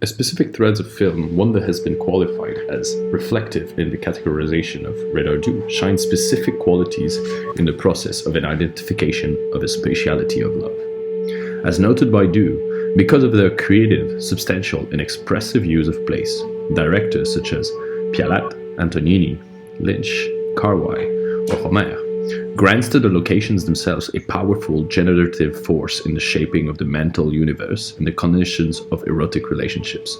A specific thread of film, one that has been qualified as reflective in the categorization of Renardu, shines specific qualities in the process of an identification of a spatiality of love. As noted by Du, because of their creative, substantial, and expressive use of place, directors such as Pialat, Antonini, Lynch, Carway, or Rohmer grants to the locations themselves a powerful generative force in the shaping of the mental universe and the conditions of erotic relationships.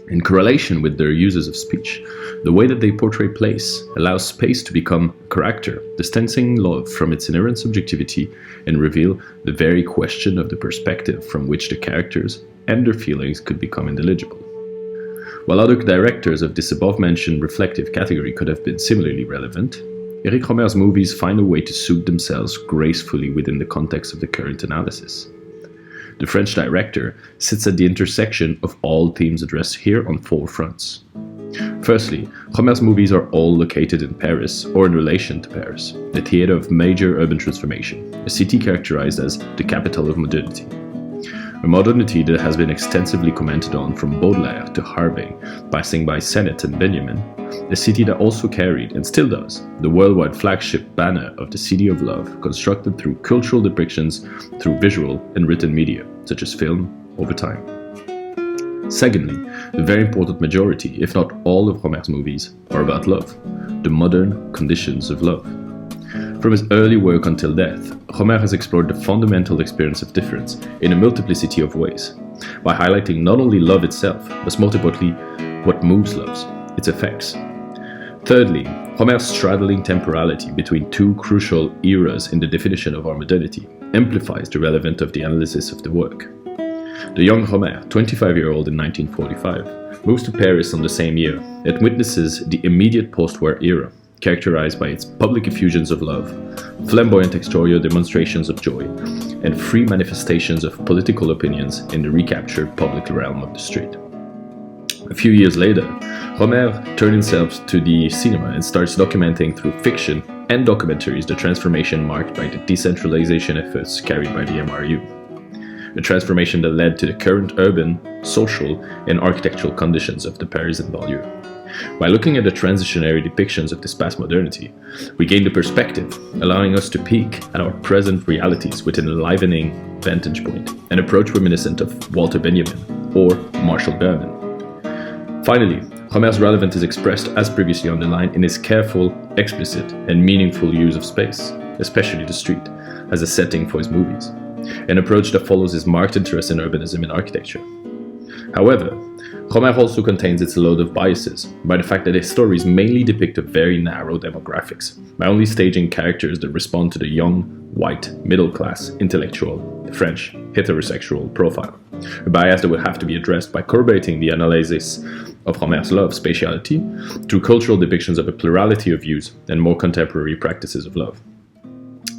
In correlation with their uses of speech, the way that they portray place allows space to become a character, distancing love from its inherent subjectivity and reveal the very question of the perspective from which the characters and their feelings could become intelligible. While other directors of this above-mentioned reflective category could have been similarly relevant, Eric Rohmer's movies find a way to suit themselves gracefully within the context of the current analysis. The French director sits at the intersection of all themes addressed here on 4 fronts. Firstly, Rohmer's movies are all located in Paris or in relation to Paris, the theater of major urban transformation, a city characterized as the capital of modernity. A modernity that has been extensively commented on from Baudelaire to Harvey, passing by Sennett and Benjamin, a city that also carried, and still does, the worldwide flagship banner of the City of Love, constructed through cultural depictions through visual and written media, such as film, over time. Secondly, the very important majority, if not all of Rohmer's movies, are about love, the modern conditions of love. From his early work until death, Rohmer has explored the fundamental experience of difference in a multiplicity of ways, by highlighting not only love itself, but more importantly, what moves love, its effects. Thirdly, Rohmer's straddling temporality between 2 crucial eras in the definition of our modernity amplifies the relevance of the analysis of the work. The young Rohmer, 25-year-old in 1945, moves to Paris on the same year and witnesses the immediate post-war era, characterized by its public effusions of love, flamboyant exterior demonstrations of joy, and free manifestations of political opinions in the recaptured public realm of the street. A few years later, Rohmer turned himself to the cinema and starts documenting through fiction and documentaries the transformation marked by the decentralization efforts carried by the MRU. A transformation that led to the current urban, social, and architectural conditions of the Parisian banlieue. By looking at the transitionary depictions of this past modernity, we gain the perspective, allowing us to peek at our present realities with an enlivening vantage point, an approach reminiscent of Walter Benjamin or Marshall Berman. Finally, Rohmer's relevance is expressed, as previously underlined, in his careful, explicit, and meaningful use of space, especially the street, as a setting for his movies, an approach that follows his marked interest in urbanism and architecture. However, Rohmer also contains its load of biases by the fact that his stories mainly depict a very narrow demographics, by only staging characters that respond to the young, white, middle-class, intellectual, French, heterosexual profile, a bias that would have to be addressed by corroborating the analysis of Rohmer's love spatiality through cultural depictions of a plurality of views and more contemporary practices of love.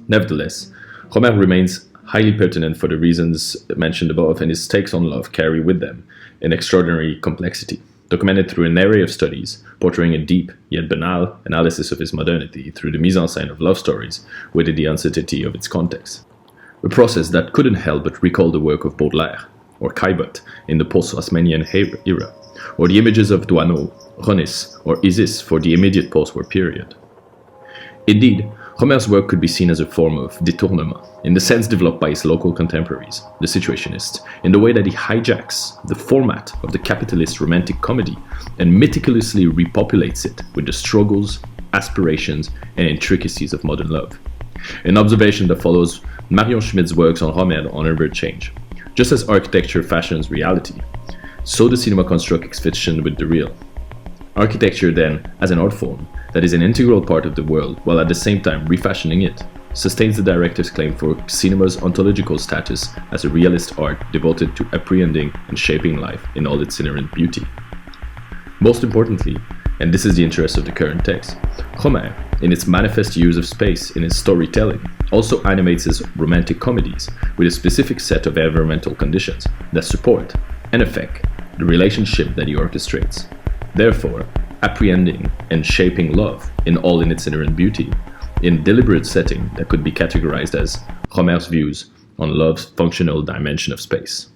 Nevertheless, Rohmer remains highly pertinent for the reasons mentioned above, and his takes on love carry with them an extraordinary complexity, documented through an array of studies, portraying a deep, yet banal, analysis of his modernity through the mise-en-scène of love stories within the uncertainty of its context. A process that couldn't help but recall the work of Baudelaire, or Caillebotte in the post-Haussmannian era, or the images of Douaneau, Ronis, or Isis for the immediate post-war period. Indeed, Rohmer's work could be seen as a form of détournement, in the sense developed by his local contemporaries, the Situationists, in the way that he hijacks the format of the capitalist romantic comedy and meticulously repopulates it with the struggles, aspirations, and intricacies of modern love. An observation that follows Marion Schmidt's works on Rohmer on urban change. Just as architecture fashions reality, so the cinema constructs fiction with the real. Architecture, then, as an art form that is an integral part of the world while at the same time refashioning it, sustains the director's claim for cinema's ontological status as a realist art devoted to apprehending and shaping life in all its inherent beauty. Most importantly, and this is the interest of the current text, Rohmer, in its manifest use of space in his storytelling, also animates his romantic comedies with a specific set of environmental conditions that support and affect the relationship that he orchestrates. Therefore, apprehending and shaping love in all in its inherent beauty, in a deliberate setting that could be categorized as Rohmer's views on love's functional dimension of space.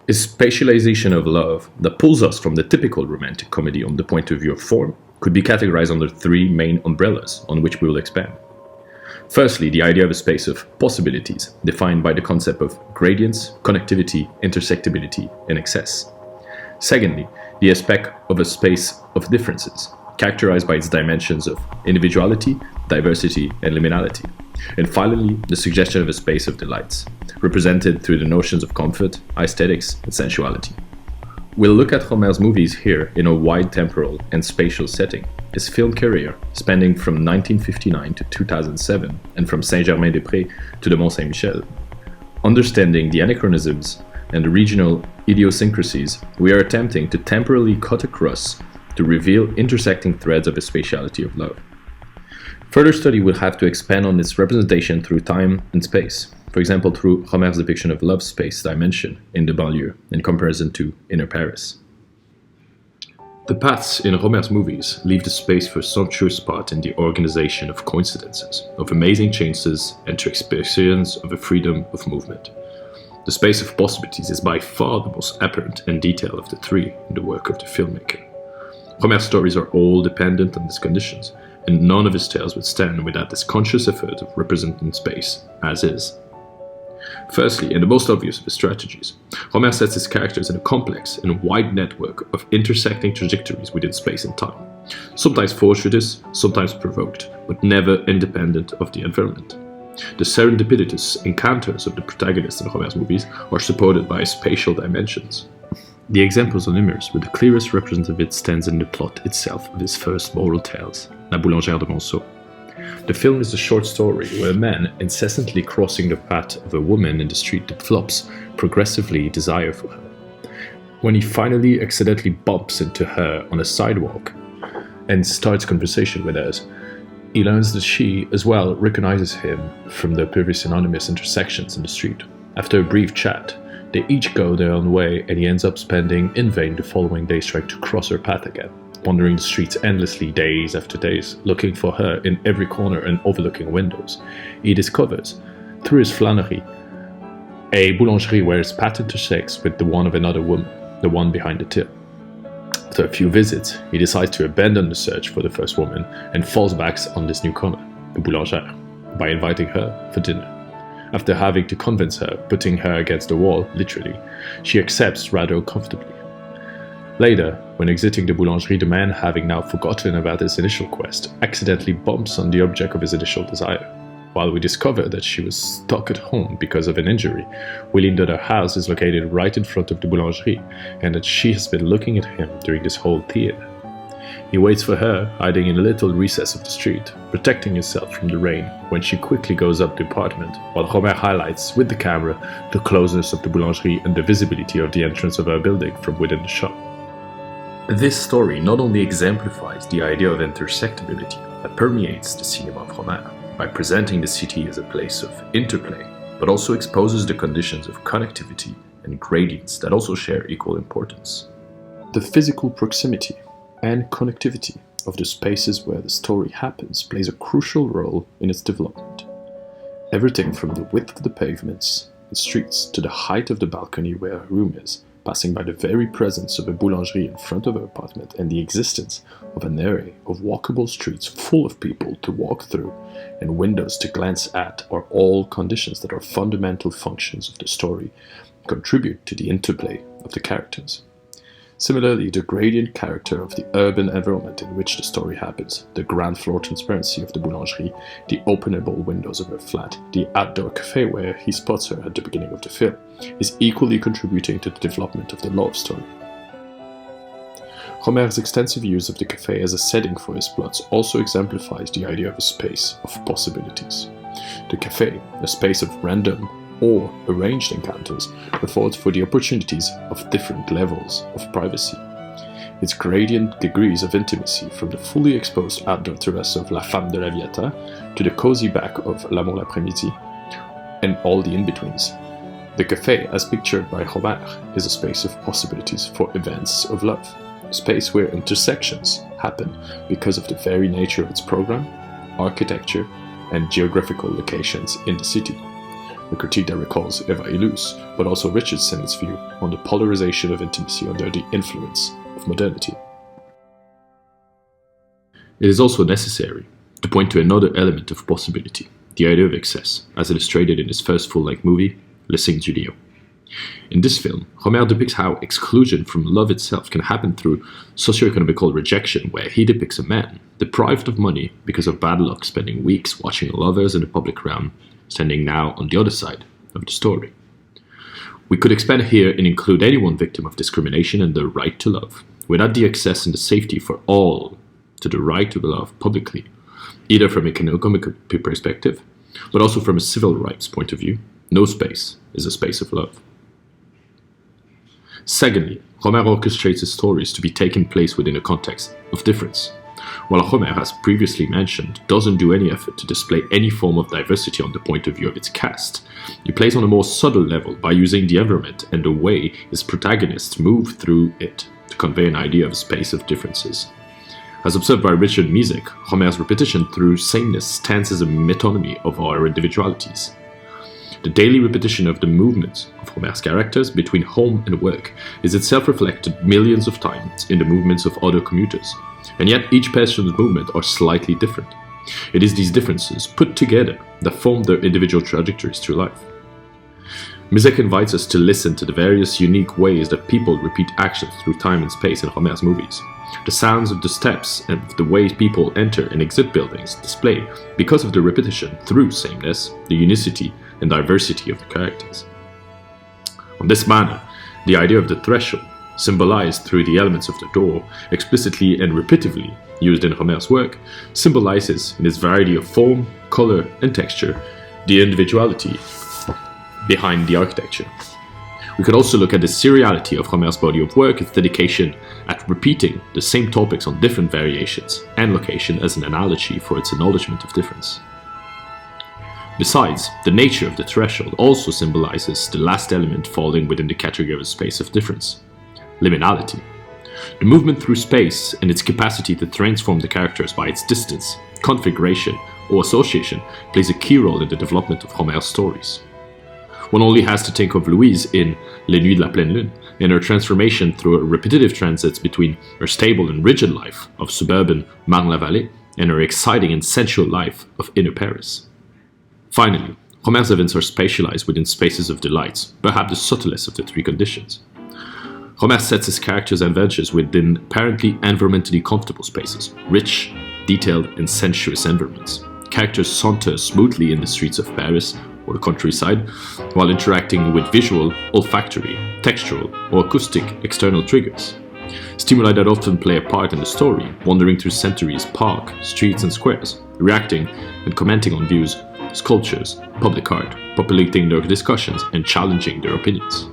Is spatialization of love that pulls us from the typical romantic comedy on the point of view of form could be categorized under three main umbrellas on which we will expand. Firstly, the idea of a space of possibilities, defined by the concept of gradients, connectivity, intersectibility, and excess. Secondly, the aspect of a space of differences, characterized by its dimensions of individuality, diversity, and liminality. And finally, the suggestion of a space of delights, represented through the notions of comfort, aesthetics, and sensuality. We'll look at Rohmer's movies here in a wide temporal and spatial setting, his film career spanning from 1959 to 2007 and from Saint-Germain-des-Prés to the Mont-Saint-Michel. Understanding the anachronisms and the regional idiosyncrasies, we are attempting to temporally cut across to reveal intersecting threads of a spatiality of love. Further study will have to expand on its representation through time and space, for example through Rohmer's depiction of love space dimension in the banlieue in comparison to inner Paris. The paths in Rohmer's movies leave the space for sumptuous part in the organization of coincidences, of amazing chances, and to experience of a freedom of movement. The space of possibilities is by far the most apparent and detailed of the three in the work of the filmmaker. Rohmer's stories are all dependent on these conditions, and none of his tales would stand without this conscious effort of representing space as is. Firstly, and the most obvious of his strategies, Rohmer sets his characters in a complex and wide network of intersecting trajectories within space and time, sometimes fortuitous, sometimes provoked, but never independent of the environment. The serendipitous encounters of the protagonists in Rohmer's movies are supported by spatial dimensions. The examples are numerous, but the clearest representative of it stands in the plot itself of his first moral tales, La Boulangère de Monceau. The film is a short story where a man incessantly crossing the path of a woman in the street develops progressively desire for her. When he finally accidentally bumps into her on a sidewalk and starts conversation with her, he learns that she, as well, recognizes him from the previous anonymous intersections in the street. After a brief chat, they each go their own way and he ends up spending in vain the following days trying to cross her path again, wandering the streets endlessly days after days, looking for her in every corner and overlooking windows. He discovers, through his flânerie, a boulangerie where his path intersects with the one of another woman, the one behind the till. After a few visits, he decides to abandon the search for the first woman and falls back on this newcomer, the boulangère, by inviting her for dinner. After having to convince her, putting her against the wall, literally, she accepts rather uncomfortably. Later, when exiting the boulangerie, the man, having now forgotten about his initial quest, accidentally bumps on the object of his initial desire. While we discover that she was stuck at home because of an injury, we learn that her house is located right in front of the boulangerie and that she has been looking at him during this whole theater. He waits for her, hiding in a little recess of the street, protecting himself from the rain, when she quickly goes up the apartment, while Rohmer highlights with the camera the closeness of the boulangerie and the visibility of the entrance of her building from within the shop. This story not only exemplifies the idea of intersectibility that permeates the cinema of Rohmer, by presenting the city as a place of interplay, but also exposes the conditions of connectivity and gradients that also share equal importance. The physical proximity and connectivity of the spaces where the story happens plays a crucial role in its development. Everything from the width of the pavements and streets to the height of the balcony where her room is, passing by the very presence of a boulangerie in front of her apartment and the existence of an array of walkable streets full of people to walk through and windows to glance at are all conditions that are fundamental functions of the story and contribute to the interplay of the characters. Similarly, the gradient character of the urban environment in which the story happens, the ground floor transparency of the boulangerie, the openable windows of her flat, the outdoor cafe where he spots her at the beginning of the film, is equally contributing to the development of the love story. Rohmer's extensive use of the cafe as a setting for his plots also exemplifies the idea of a space of possibilities. The cafe, a space of random or arranged encounters, affords for the opportunities of different levels of privacy. Its gradient degrees of intimacy, from the fully exposed outdoor terrace of La Femme de la Viata to the cozy back of L'Amour l'après-midi, and all the in-betweens. The cafe, as pictured by Rohmer, is a space of possibilities for events of love, a space where intersections happen because of the very nature of its program, architecture, and geographical locations in the city. a critique that recalls Eva Illouz, but also Richard Sennett's view on the polarization of intimacy under the influence of modernity. It is also necessary to point to another element of possibility, the idea of excess, as illustrated in his first full-length movie, Le Cygne du Lion. In this film, Rohmer depicts how exclusion from love itself can happen through socioeconomical rejection, where he depicts a man deprived of money because of bad luck, spending weeks watching lovers in the public realm, standing now on the other side of the story. We could expand here and include anyone victim of discrimination and the right to love, without the access and the safety for all to the right to love publicly, either from an economic perspective, but also from a civil rights point of view. No space is a space of love. Secondly, Rohmer orchestrates his stories to be taking place within a context of difference. While Rohmer, as previously mentioned, doesn't do any effort to display any form of diversity on the point of view of its cast, he plays on a more subtle level by using the environment and the way his protagonists move through it to convey an idea of a space of differences. As observed by Richard Misek, Rohmer's repetition through sameness stands as a metonymy of our individualities. The daily repetition of the movements of Rohmer's characters between home and work is itself reflected millions of times in the movements of other commuters, and yet each person's movements are slightly different. It is these differences put together that form their individual trajectories through life. Misek invites us to listen to the various unique ways that people repeat actions through time and space in Rohmer's movies. The sounds of the steps and the way people enter and exit buildings display, because of the repetition through sameness, the unicity and diversity of the characters. On this manner, the idea of the threshold, symbolized through the elements of the door, explicitly and repetitively used in Rohmer's work, symbolizes in its variety of form, color and texture the individuality behind the architecture. We could also look at the seriality of Rohmer's body of work, its dedication at repeating the same topics on different variations and location as an analogy for its acknowledgement of difference. Besides, the nature of the threshold also symbolizes the last element falling within the category of a space of difference, liminality. The movement through space and its capacity to transform the characters by its distance, configuration, or association plays a key role in the development of Rohmer's stories. One only has to think of Louise in Les Nuits de la Pleine Lune and her transformation through a repetitive transits between her stable and rigid life of suburban Marne-la-Vallée and her exciting and sensual life of inner Paris. Finally, Rohmer's events are spatialized within spaces of delights, perhaps the subtlest of the three conditions. Rohmer sets his characters' adventures within apparently environmentally comfortable spaces, rich, detailed, and sensuous environments. Characters saunter smoothly in the streets of Paris or the countryside, while interacting with visual, olfactory, textural, or acoustic external triggers. Stimuli that often play a part in the story, wandering through centuries, parks, streets, and squares, reacting and commenting on views, sculptures, public art, populating their discussions, and challenging their opinions.